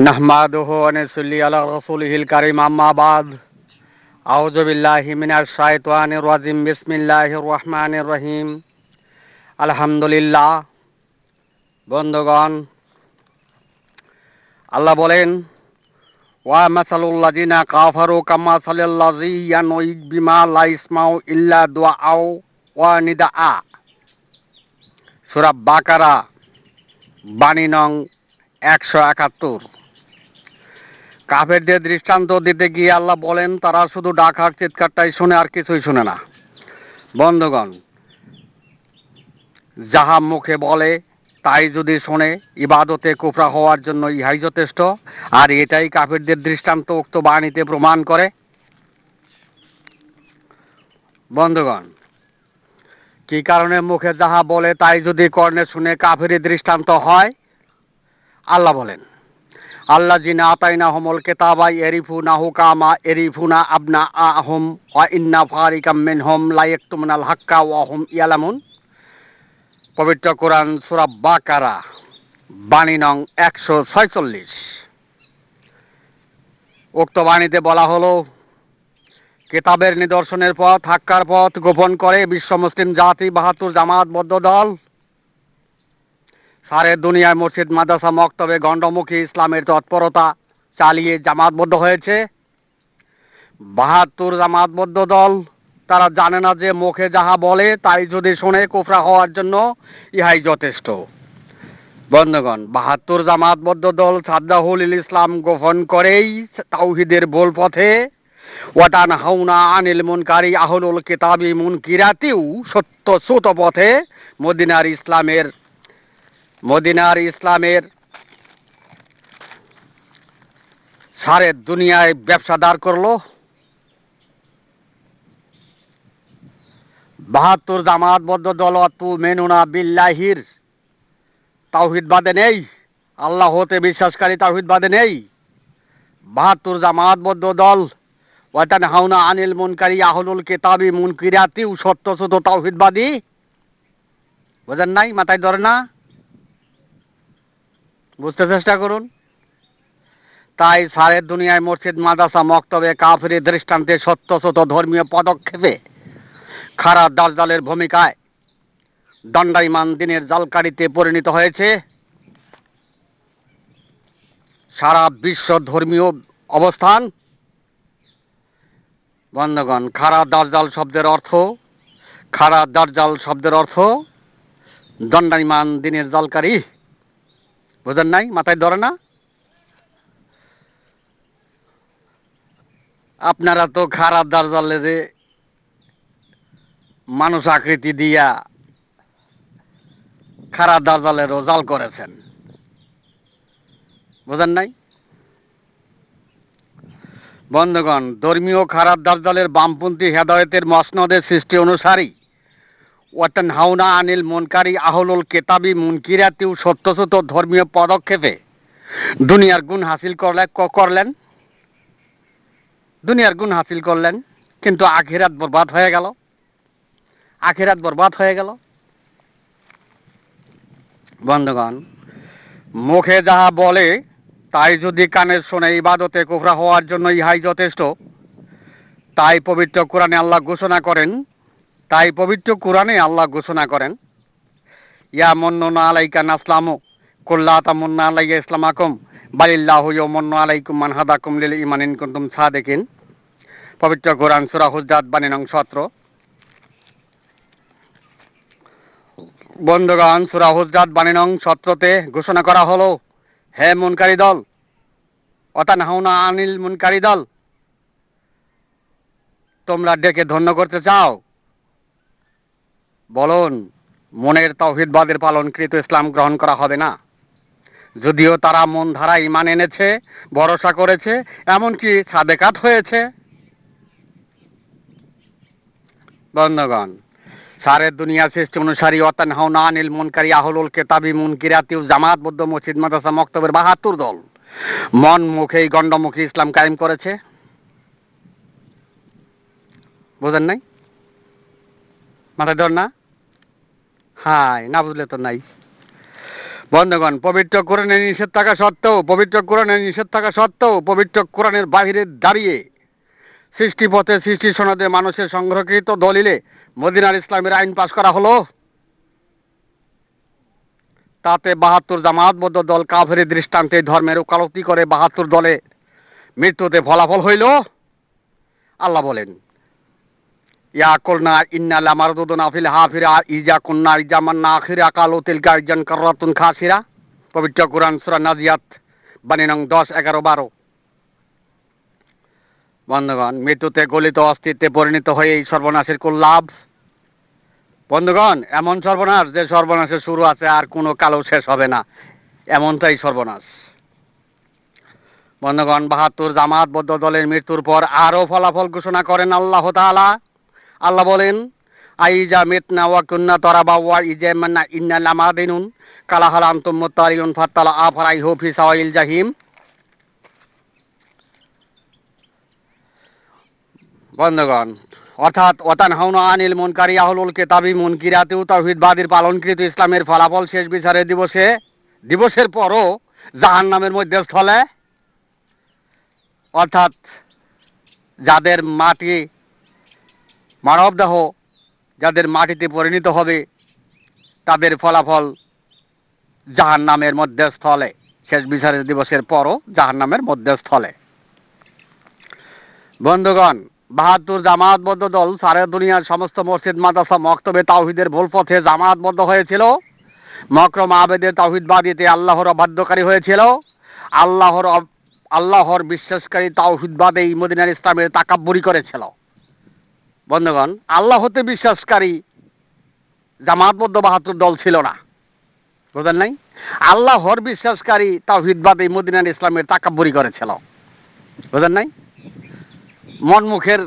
নাহমাদুহু ওয়া নুসাল্লি আলা রাসূলিহিল কারীম আম্মা বাদ আউযু বিল্লাহি মিনাশ শাইতানির রাজিম বিসমিল্লাহির রহমানির রহিম আলহামদুলিল্লাহ। বন্ধুগণ, আল্লাহ বলেন, ওয়া মাসালুল লাযিনা কাফারু কামাসালিল লাযী ইয়ানউযু বিমা লা ইসমাউ ইল্লা দুআআ ওয়া নিদাআ। সূরা বাকারা বাণী নং 171। কাফেরদের দৃষ্টান্ত দিতে গিয়ে আল্লাহ বলেন, তারা শুধু ডাকার চিৎকারটাই শুনে, আর কিছুই শুনে না। বন্ধুগণ, যাহা মুখে বলে তাই যদি শোনে, ইবাদতে কুফরা হওয়ার জন্য ইহাই যথেষ্ট। আর এটাই কাফেরদের দৃষ্টান্ত উক্ত বাণীতে প্রমাণ করে। বন্ধুগণ, কি কারণে মুখে যাহা বলে তাই যদি কর্ণে শুনে কাফেরের দৃষ্টান্ত হয়? আল্লাহ বলেন, আল্লাযিনা আতাইনাহুমুল কিতাবা ইয়ারিফুনাহু কামা ইয়ারিফুনা আবনাআহুম ওয়া ইন্না ফারিকাম মিনহুম লা ইয়াকতুমুনাল হাক্কা ওয়া হুম ইয়ালামুন। পবিত্র কোরআন সূরা বাকারা বাণী নং 146। উক্ত বাণীতে বলা হলো, কিতাবের নিদর্শনের পথ, হাক্কার পথ গোপন করে বিশ্ব মুসলিম জাতি ৭২ জামাতবদ্ধ দল সারে দুনিয়ায় মসজিদ, মাদ্রাসা, মক্তবে গণ্ডমুখী ইসলামের তৎপরতা চালিয়ে জামাতবদ্ধ হয়েছে। ৭২ জামাতবদ্ধ দল তারা জানে না যে মুখে যাহা বলে তাই যদি শোনে কুফরা হওয়ার জন্য ইহাই যথেষ্ট। বন্ধুগণ, ৭২ জামাতবদ্ধ দল সাদ্দাহুল ইসলাম গোপন করেই তাওহীদের ভুল পথে ওয়াতানহাউনা আনিল মুনকারি আহলুল কিতাবি মুনকিরাতিও সত্য সুত পথে মদিনার ইসলামের সারে দুনিয়ায় ব্যবসা দাঁড় করলো। ৭২ জামাতবদ্ধ দল তু মেনুনা বিল্লাহির তাওহীদবাদে নেই, আল্লাহ হতে বিশ্বাসকারী তাওহীদবাদে নেই। ৭২ জামাতবদ্ধ দল ওয়াতানহাউনা আনিল মুনকারি আহলুল কিতাবি মুনকিরাতিও সত্যসূত তাওহীদবাদী। বোঝেন নাই? মাথায় ধরে না? বুঝতে চেষ্টা করুন। তাই সারে দুনিয়ায় মসজিদ, মাদ্রাসা, মক্তবে কাফেরের দৃষ্টান্তে সত্যসূত ধর্মীয় পদক্ষেপে খারা দাজ্জালের ভূমিকায় দণ্ডায়মান দিনের জালকারিতে পরিণত হয়েছে সারা বিশ্ব ধর্মীয় অবস্থান। বন্ধুগণ, খারা দাজ্জাল শব্দের অর্থ দণ্ডায়মান দিনের জালকারি। বুঝেন নাই? মাথায় ধরে না? আপনারা তো খারা দাজ্জালের মানুষ আকৃতি দিয়া খারা দাজ্জালেরও জাল করেছেন। বুঝেন নাই? বন্ধুগণ, ধর্মীয় খারা দাজ্জালের বামপন্থী হেদায়েতের মসনদের সৃষ্টি অনুসারী ওয়াতানহাউনা আনিল মুনকারি আহলুল কিতাবি মুনকিরাতিও সত্যসূত ধর্মীয় পদক্ষেপে দুনিয়ার গুণ হাসিল করলেন, কিন্তু আখিরাত বরবাদ হয়ে গেল। বন্ধুগণ, মুখে যাহা বলে তাই যদি কানে শোনে, ইবাদতে কুফরা হওয়ার জন্য ইহাই যথেষ্ট। তাই পবিত্র কোরআনে আল্লাহ ঘোষণা করেন, ইয়া মুন্নুনা আলাইকা নাসলামু কুল্লা তামুন্না আলাইয়া ইসলামাকুম বালিল্লাহু ইয়ামুন্নু আলাইকুম মান হাদাকুম লিল ঈমান ইন কুনতুম সাদিকিন। পবিত্র কোরআন সূরা হুজরাত বাণী নং 17। বন্ধুগণ, সূরা হুজরাত বাণী নং 17তে ঘোষণা করা হলো, হে মুনকারী দল, ওয়াতানহাউনা আনিল মুনকারী দল, তোমরা ডেকে ধন্য করতে চাও? বলুন, মনের তাওহীদবাদের পালনকৃত ইসলাম গ্রহণ করা হবে না? যদিও তারা মন ধারা ঈমান এনেছে, ভরসা করেছে, এমনকি সাদেকাত হয়েছে। বন্ধুগণ, সারে দুনিয়া সৃষ্টি অনুসারী ওয়াতানহাউনা আনিল মুনকারি আহলুল কিতাবি মুনকিরাতিও জামাতবদ্ধ মসজিদ, মাদ্রাসা, মক্তবের ৭২ দল মন মুখেই গণ্ডমুখী ইসলাম কায়েম করেছে। বুঝেন নাই? মাথায় ধর না? হাই, না বুঝলে তো নাই। বন্ধুগণ, পবিত্র কোরআনের নিষেধ থাকা সত্ত্বেও পবিত্র কোরআনের বাহিরে দাঁড়িয়ে সৃষ্টিপথে সৃষ্টি সনদে মানুষের সংরক্ষিত দলিলে মদিনার ইসলামের আইন পাশ করা হলো। তাতে ৭২ জামায়াতবদ্ধ দল কাফের দৃষ্টান্তে ধর্মের ওকালতি করে ৭২ দলে মৃত্যুতে ফলাফল হইল। আল্লাহ বলেন, ইয়া কুলনা ইন্না লামারদুদুনা ফিল হাফিরা ইজা কুন্না ইজামান্না আখিরা কালু তিলকা ইজান কাররাতুন খাসিরা। পবিত্র কোরআন সূরা নাজিয়াত বাণী নং 10, 11, 12। বন্ধুগণ, মৃত্যুতে গলিত অস্তিত্বে পরিণত হয়ে এই সর্বনাশের কোন লাভ? বন্ধুগণ, এমন সর্বনাশ যে সর্বনাশের শুরু আছে আর কোনো কালো শেষ হবে না, এমনটাই সর্বনাশ। বন্ধুগণ, ৭২ জামায়াতবদ্ধ দলের মৃত্যুর পর আরও ফলাফল ঘোষণা করেন আল্লাহ তাআলা। আল্লাহ বলেন, আইজা মিতনা ওয়া কুন্না তরাবা ওয়া ইজামান্না ইন্না লামাদিনুন কালা হাল আনতুম মুত্তারিউন ফাতালা আফরাইহু ফি সাওয়াইল জাহিম। বন্ধুগণ, অর্থাৎ ওয়াতানহাউনা আনিল মুনকারি আহলুল কিতাবি মুনকিরাতিউ তাওহীদবাদীর পালনকৃত ইসলামের ফলাফল শেষ বিচারের দিবসের পরও জাহান্নামের মধ্যস্থলে, অর্থাৎ যাদের মানবদেহ যাদের মাটিতে পরিণত হবে তাদের ফলাফল জাহান্নামের মধ্যস্থলে, শেষ বিচারের দিবসের পরও জাহান্নামের মধ্যস্থলে। বন্ধুগণ, ৭২ জামায়াতবদ্ধ দল সারা দুনিয়ার সমস্ত মসজিদ মাদ্রাসা মক্তবে তাওহীদের ভুল পথে জামায়াতবদ্ধ হয়েছিল। মকরম আবেদের তাওহীদবাদীতে আল্লাহর অবাধ্যকারী হয়েছিল। আল্লাহর বিশ্বাসকারী তাওহীদবাদেই মদিনার ইসলামের তাকাব্বুরি করেছিল। বন্ধুগণ, আল্লাহতে বিশ্বাসকারী জামায়াতবদ্ধ ৭২ দল ছিল না, বুঝলেন নাই? আল্লাহর বিশ্বাসকারী তাওহীদবাদেই মদিনার ইসলামের তাকাব্বুরি করেছিল, বুঝলেন নাই? মন মুখের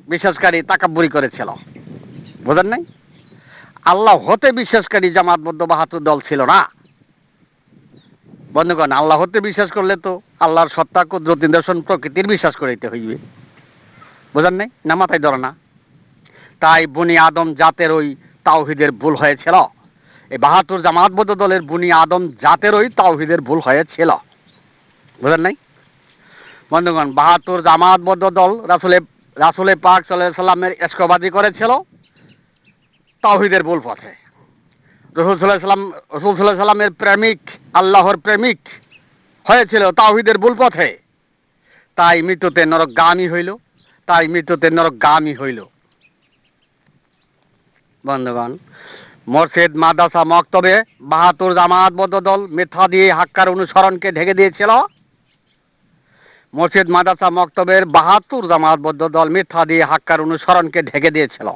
বিশ্বাসকারী তাকাব্বুরি করেছিল, বুঝলেন নাই? আল্লাহ হতে বিশ্বাসকারী জামাতবদ্ধ ৭২ দল ছিল না। বন্ধুগণ, আল্লাহ হতে বিশ্বাস করলে তো আল্লাহর সত্তা, কুদরত, নিদর্শন, প্রকৃতির বিশ্বাস করিতে হইবে, বুঝলেন নাই? না মাথায় ধরে না? তাই বনি আদম জাতের ওই তাওহীদের ভুল হয়েছিল। এই ৭২ জামাতবদ্ধ দলের বনি আদম জাতের ওই তাওহীদের ভুল হয়েছিল, বুঝলেন নাই? বন্ধুগণ, ৭২ জামায়াতবদ্ধ দল রাসূলে পাক সাল্লাল্লাহু আলাইহি সাল্লামের ইশকবাদী করেছিল তাওহীদের ভুল পথে। রাসূল সাল্লাল্লাহু আলাইহি সাল্লামের প্রেমিক, আল্লাহর প্রেমিক হয়েছিল তাওহীদের ভুল পথে। তাই মৃত্যুতে নরকগামী হইল। বন্ধুগণ, মসজিদ মাদ্রাসা মক্তবে ৭২ জামায়াতবদ্ধ দল মিথ্যা দিয়ে হাক্কার অনুসরণকে ঢেকে দিয়েছিল। মসজিদ মাদ্রাসা মক্তবের ৭২ জামায়াতবদ্ধ দল মিথ্যা দিয়ে হাক্কার অনুসরণকে ঢেকে দিয়েছিল।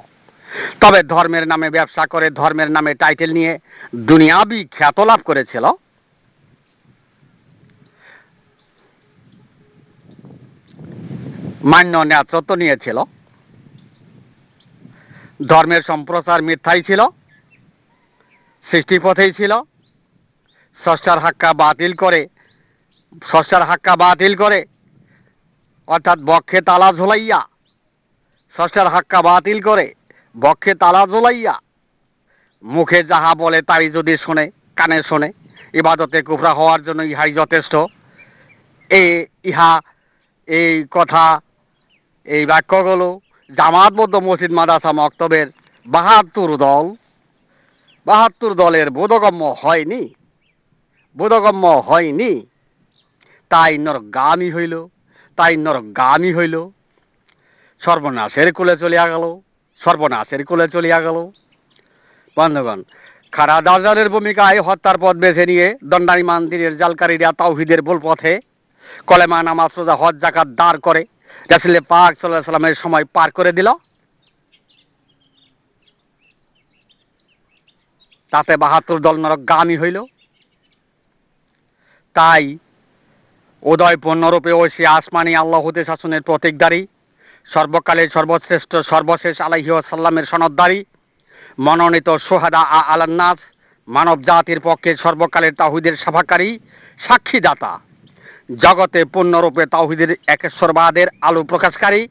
তবে ধর্মের নামে ব্যবসা করে, ধর্মের নামে টাইটেল নিয়ে দুনিয়াবি খ্যাত লাভ করেছিল। মান্য নেতৃত্ব নিয়েছিল। ধর্মের সম্প্রচার মিথ্যাই ছিল, সৃষ্টিপথেই ছিল। স্রষ্টার হাক্কা বাতিল করে অর্থাৎ বক্ষে তালা ঝোলাইয়া, স্রষ্টার হাক্কা বাতিল করে বক্ষে তালা ঝোলাইয়া মুখে যাহা বলে তাই যদি শোনে, কানে শোনে, ইবাদতে কুফরা হওয়ার জন্য ইহাই যথেষ্ট। এই কথা, এই বাক্যগুলো জামায়াতবদ্ধ মসজিদ মাদ্রাসা মক্তবের ৭২ দলের বোধগম্য হয়নি। তাই নরকগামী হইল, সর্বনাশের কুলে চলিয়া গেল। বন্ধুগণ, খাড়া দাজ্জালের ভূমিকায় হত্যার পথ বেছে নিয়ে দণ্ডায়মান দিনের জালকারীরা তাওহীদের ভুল পথে কলেমা, নামাজ, রোজা, হজ, যাকাত দাঁড় করে রাসূল পাক সাল্লাল্লাহু আলাইহি সাল্লামের সময় পার করে দিল। তাতে ৭২ দল নরকগামী হইল। তাই উদয়পূর্ণরূপে ঐশী আসমানি আল্লাহ হতে শাসনের প্রতীকধারী, সর্বকালের সর্বশ্রেষ্ঠ সর্বশেষ আলাইহি ওয়াসাল্লামের সনদধারী, মনোনীত সুহাদা আলান্নাস, মানব জাতির পক্ষে সর্বকালের তাওহীদের সাফাকারী, সাক্ষীদাতা, জগতে পূর্ণরূপে তাওহীদের একেশ্বরবাদের আলো প্রকাশকারী।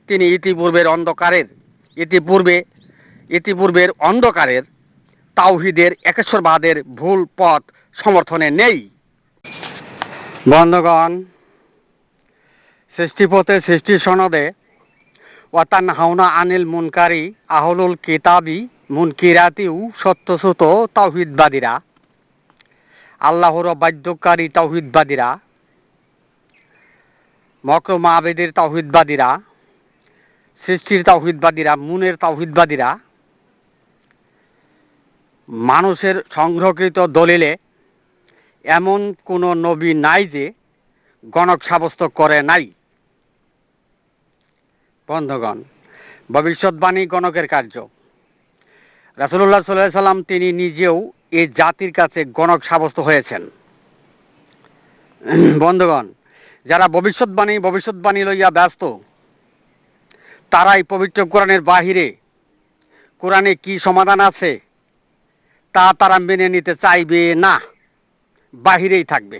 তিনি ইতিপূর্বের অন্ধকারের তাওহীদের একেশ্বরবাদের ভুল পথ সমর্থনে নেই। বন্ধুগণ, সৃষ্টিপথে সৃষ্টি সনদে ওয়াতানহাউনা আনিল মুনকারি আহলুল কিতাবি মুনকিরাতিউ সত্যসুত তাওহীদবাদীরা, আল্লাহর বাধ্যকারী তাওহীদবাদীরা, মকরম আবেদের তাওহীদবাদীরা, সৃষ্টির তাওহীদবাদীরা, মুনের তাওহীদবাদীরা মানুষের সংগ্রহকৃত দলিলে এমন কোনো নবী নাই যে গণক সাব্যস্ত করে নাই। বন্ধুগণ, ভবিষ্যৎবাণী গণকের কার্য। রাসূলুল্লাহ সাল্লাল্লাহু আলাইহি সাল্লাম তিনি নিজেও এই জাতির কাছে গণক সাব্যস্ত হয়েছেন। বন্ধুগণ, যারা ভবিষ্যৎবাণী লইয়া ব্যস্ত, তারাই পবিত্র কোরআনের বাহিরে কোরআনে কি সমাধান আছে তা তারা মেনে নিতে চাইবে না, বাহিরেই থাকবে।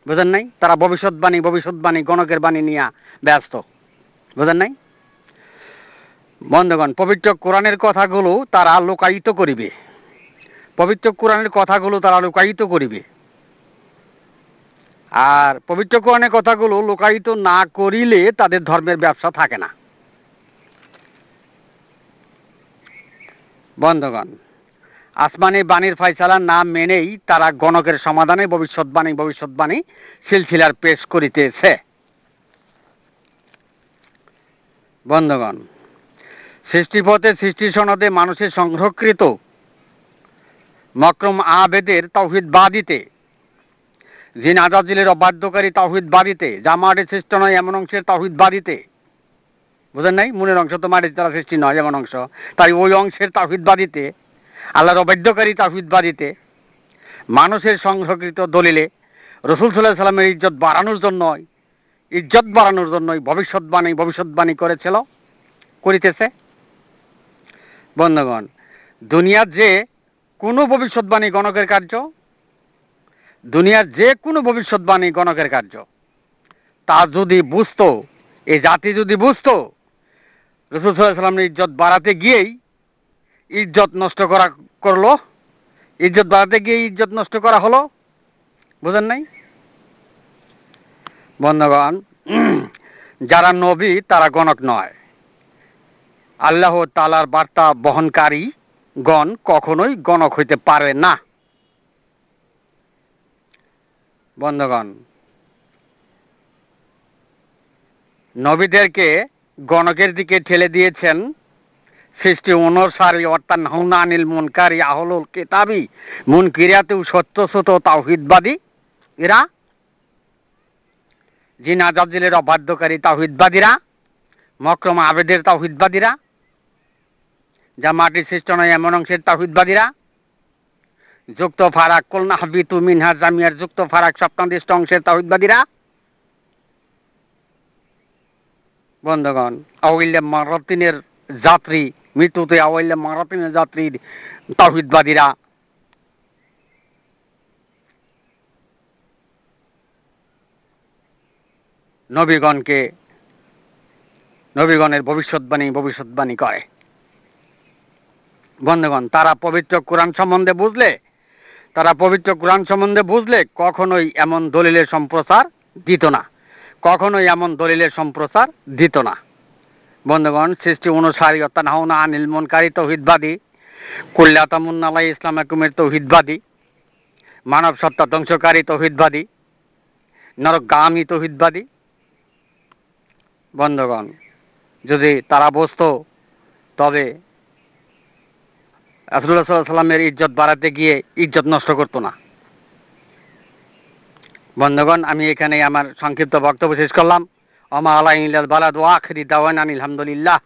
বুঝেন নাই? তারা ভবিষ্যৎবাণী গণকের বাণী নিয়ে ব্যস্ত। বুঝেন নাই? বন্ধুগণ, পবিত্র কোরআনের কথাগুলো তারা লুকায়িত করিবে। পবিত্র কোরআনের কথাগুলো তারা লুকায়িত করিবে। আর পবিত্র কোরআনের কথাগুলো লুকায়িত না করিলে তাদের ধর্মের ব্যবসা থাকে না। বন্ধুগণ, আসমানি বাণীর ফয়সালা না মেনেই তারা গণকের সমাধানে ভবিষ্যৎবাণী সিলসিলার পেশ করিতেছে। বন্ধুগণ, সৃষ্টিপথে সৃষ্টি সনদে মানুষের সংরক্ষিত মকরম আবেদের তাওহীদবাদীতে, জিন আজাজিলের অবাধ্যকারী তাওহীদবাদীতে, যা মাটির সৃষ্ট নয় এমন অংশের তাওহীদবাদীতে। বুঝেন নাই? মনের অংশ তো মাটির দ্বারা সৃষ্টি নয় এমন অংশ, তাই ওই অংশের তাওহীদবাদীতে, আল্লাহর অবাধ্যকারী তাওহীদবাদীতে, মানুষের সংরক্ষিত দলিলে রাসূল সাল্লাল্লাহু আলাইহি সাল্লামের ইজ্জত বাড়ানোর জন্যই ভবিষ্যৎবাণী করিতেছে। বন্ধুগণ, দুনিয়ার যে কোনো ভবিষ্যৎবাণী গণকের কার্য, তা যদি বুঝতো, এই জাতি যদি বুঝতো, রাসূল সাল্লাল্লাহু আলাইহি সাল্লামের ইজ্জত বাড়াতে গিয়েই ইজ্জত নষ্ট করা হলো। বুঝেন নাই? বন্ধুগণ, যারা নবী তারা গণক নয়। আল্লাহ তাআলার বার্তা বহনকারী গণ কখনোই গণক হইতে পারে না। বন্ধুগণ, নবীদেরকে গণকের দিকে ঠেলে দিয়েছেন সৃষ্টি অনুসারী ওয়াতানহাউনা আনিল মুনকারি আহলুল কিতাবি মুনকিরাতিউ সত্যসুত তাওহীদবাদী এরা, জিন আজাজিলের অবাধ্যকারী তাওহীদবাদীরা, মকরম আবেদের তাওহীদবাদীরা, যা মাটির সৃষ্ট নয় এমন অংশের তাওহীদবাদীরা, যুক্ত ফারাক কুলনা হাবিতু মিনহা জামিয়ার যুক্ত ফারাক স্বপ্নাদিষ্ট অংশের তাওহীদবাদীরা। বন্ধুগণ, আওয়াইলে মারাতিনের যাত্রী, মৃত্যুতে আওয়াইলে মারাতিনের যাত্রীর তাওহীদবাদীরা। নবীগণের ভবিষ্যৎবাণী করে। বন্ধুগণ, তারা পবিত্র কোরআন সম্বন্ধে বুঝলে কখনোই এমন দলিলের সম্প্রচার দিত না। বন্ধুগণ, সৃষ্টি অনুসারী ওয়াতানহাউনা আনিল মুনকারি তাওহীদবাদী, কুল্লা তামুন্না আলাই ইসলামাকুমের তাওহীদবাদী, মানব সত্তা ধ্বংসকারী তাওহীদবাদী, নরকগামী তাওহীদবাদী। বন্ধুগণ, যদি তারা বুঝতো তবে রাসূলুল্লাহ সাল্লাল্লাহু আলাইহি সাল্লামের ইজ্জত বাড়াতে গিয়ে ইজ্জত নষ্ট করতো না। বন্ধুগণ, আমি এখানে আমার সংক্ষিপ্ত বক্তব্য শেষ করলাম। ওমা আলাইহিল বালাদ ওয়া আখিরি দাওয়ানা আলহামদুলিল্লাহ।